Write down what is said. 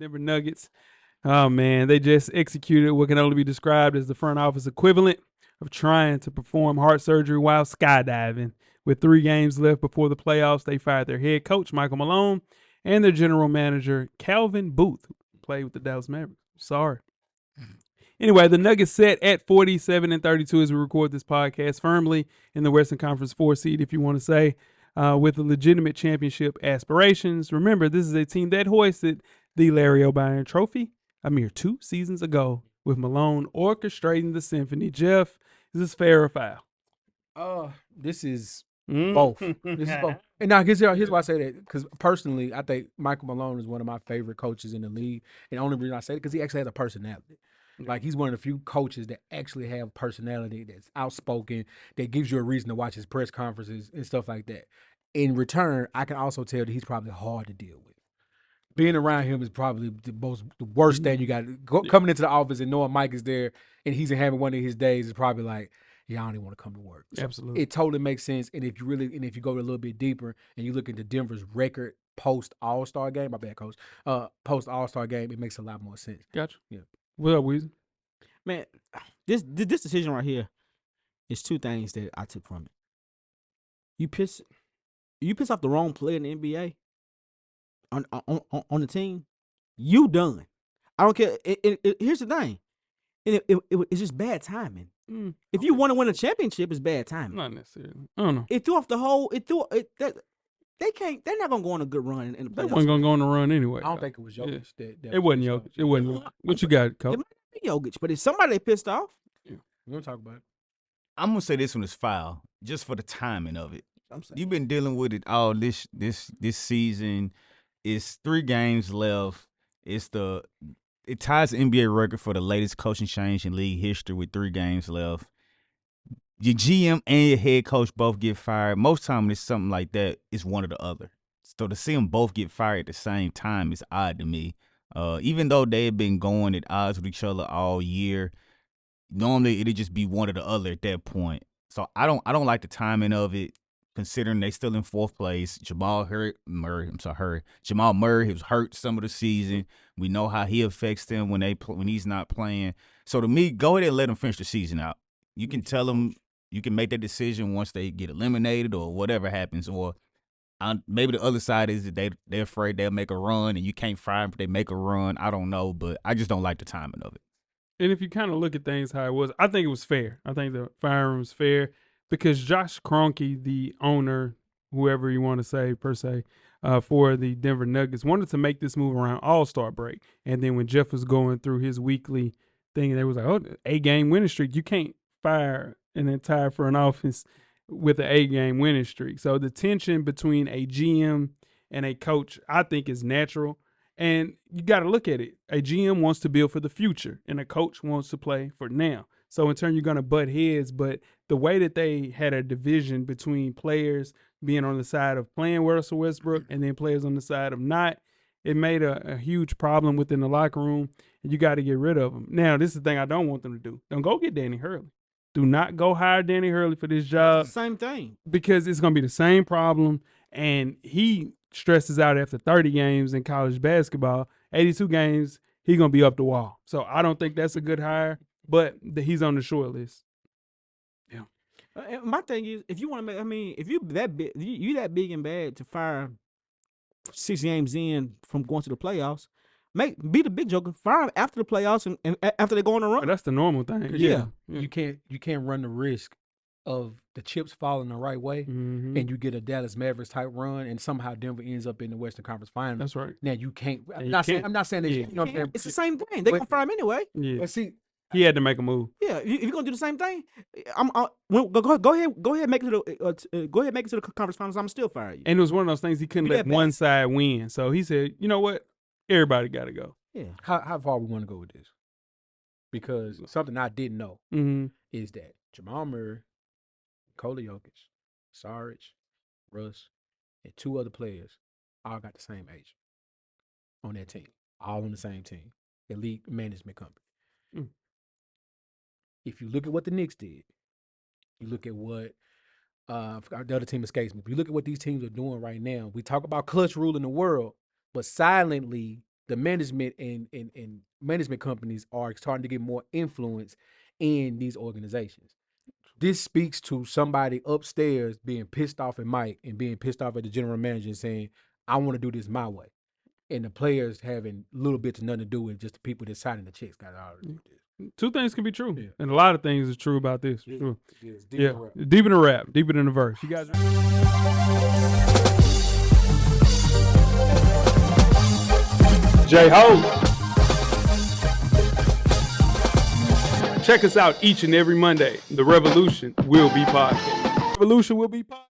Denver Nuggets. Oh, man, they just executed what can only be described as the front office equivalent of trying to perform heart surgery while skydiving. With 3 games left before the playoffs, they fired their head coach, Michael Malone, and their general manager, Calvin Booth, who played with the Dallas Mavericks. Sorry. Anyway, the Nuggets set at 47-32 as we record this podcast, firmly in the Western Conference 4 seed, if you want to say, with the legitimate championship aspirations. Remember, this is a team that hoisted the Larry O'Brien Trophy a mere 2 seasons ago, with Malone orchestrating the symphony. Jeff, is this fair or foul? This is both. This is both. And now here's why I say that, because personally, I think Michael Malone is one of my favorite coaches in the league. And the only reason I say it because he actually has a personality. Like, he's one of the few coaches that actually have personality, that's outspoken, that gives you a reason to watch his press conferences and stuff like that. In return, I can also tell that he's probably hard to deal with. Being around him is probably the worst thing you got. Coming into the office and knowing Mike is there and he's having one of his days is probably like, yeah, I don't even want to come to work. So Absolutely. it totally makes sense. And if you go a little bit deeper and you look into Denver's record post All-Star game, my bad, coach, post All-Star game, it makes a lot more sense. Gotcha. Yeah. What up, Weezy? Man, this decision right here is 2 things that I took from it. You piss off the wrong player in the NBA on the team, you done. I don't care. Here's the thing. It's just bad timing. If you want to win a championship, it's bad timing. Not necessarily. I don't know. It threw off the whole. They can't. They're not gonna go on a good run in the playoffs. They wasn't gonna go on the run anyway. I don't think it was Jokic. It wasn't Jokic. It wasn't Jokic. What you got, Coach? It might be Jokic, but if somebody pissed off, we're gonna talk about it. I'm gonna say this one is foul, just for the timing of it. I'm saying You've been dealing with it all this season. It's 3 games left. It ties the NBA record for the latest coaching change in league history with 3 games left. Your GM and your head coach both get fired. Most time when it's something like that, it's one or the other. So to see them both get fired at the same time is odd to me. Even though they had been going at odds with each other all year, normally it'd just be one or the other at that point. So I don't like the timing of it, considering they still in 4th place. Jamal Murray he was hurt some of the season. We know how he affects them when he's not playing. So to me, go ahead and let them finish the season out. You can tell them, you can make that decision once they get eliminated or whatever happens. Or maybe the other side is that they're afraid they'll make a run and you can't fire them if they make a run. I don't know, but I just don't like the timing of it. And if you kind of look at things how it was, I think it was fair. I think the firing was fair because Josh Kroenke, the owner, whoever you want to say per se, for the Denver Nuggets, wanted to make this move around All-Star break. And then when Jeff was going through his weekly thing, they was like, oh, 8-game winning streak. You can't fire an entire front office with an 8-game winning streak. So the tension between a GM and a coach, I think, is natural. And you got to look at it. A GM wants to build for the future, and a coach wants to play for now. So in turn, you're going to butt heads. But the way that they had a division between players being on the side of playing Russell Westbrook and then players on the side of not, it made a huge problem within the locker room, and you got to get rid of them. Now, this is the thing I don't want them to do. Don't go get Danny Hurley. Do not go hire Danny Hurley for this job. same thing. Because it's going to be the same problem, and he stresses out after 30 games in college basketball. 82 games, he's going to be up the wall. So I don't think that's a good hire, but he's on the short list. Yeah. My thing is, if you want to make, if you that big, you that big and bad to fire 6 games in from going to the playoffs, be the big joker, fire him after the playoffs and after they go on a run. But that's the normal thing. Yeah. You can't run the risk of the chips falling the right way and you get a Dallas Mavericks type run and somehow Denver ends up in the Western Conference Finals. That's right. Now you can't. I'm not saying that. You know what I'm saying? It's the same thing. They're gonna fire him anyway. Yeah. But see, he had to make a move. Yeah, if you're gonna do the same thing, go ahead, make it to the conference finals. I'm still fire you. And it was one of those things he couldn't let one side win. So he said, you know what? Everybody got to go. Yeah. How far we want to go with this? Because something I didn't know is that Jamal Murray, Nikola Jokic, Saric, Russ, and 2 other players all got the same agent on that team. All on the same team. Elite management company. If you look at what the Knicks did, you look at what the other team escapes me. If you look at what these teams are doing right now, we talk about clutch ruling the world, but silently the management and management companies are starting to get more influence in these organizations. This speaks to somebody upstairs being pissed off at Mike and being pissed off at the general manager and saying, I want to do this my way. And the players having little bit to nothing to do with just the people that signing the checks got all to do with this. Two things can be true. Yeah. And a lot of things is true about this. For sure. It's Yeah. Deep in the rap, deeper than the verse. You guys J-Ho. Check us out each and every Monday. The Revolution will be podcast. Revolution will be podcast.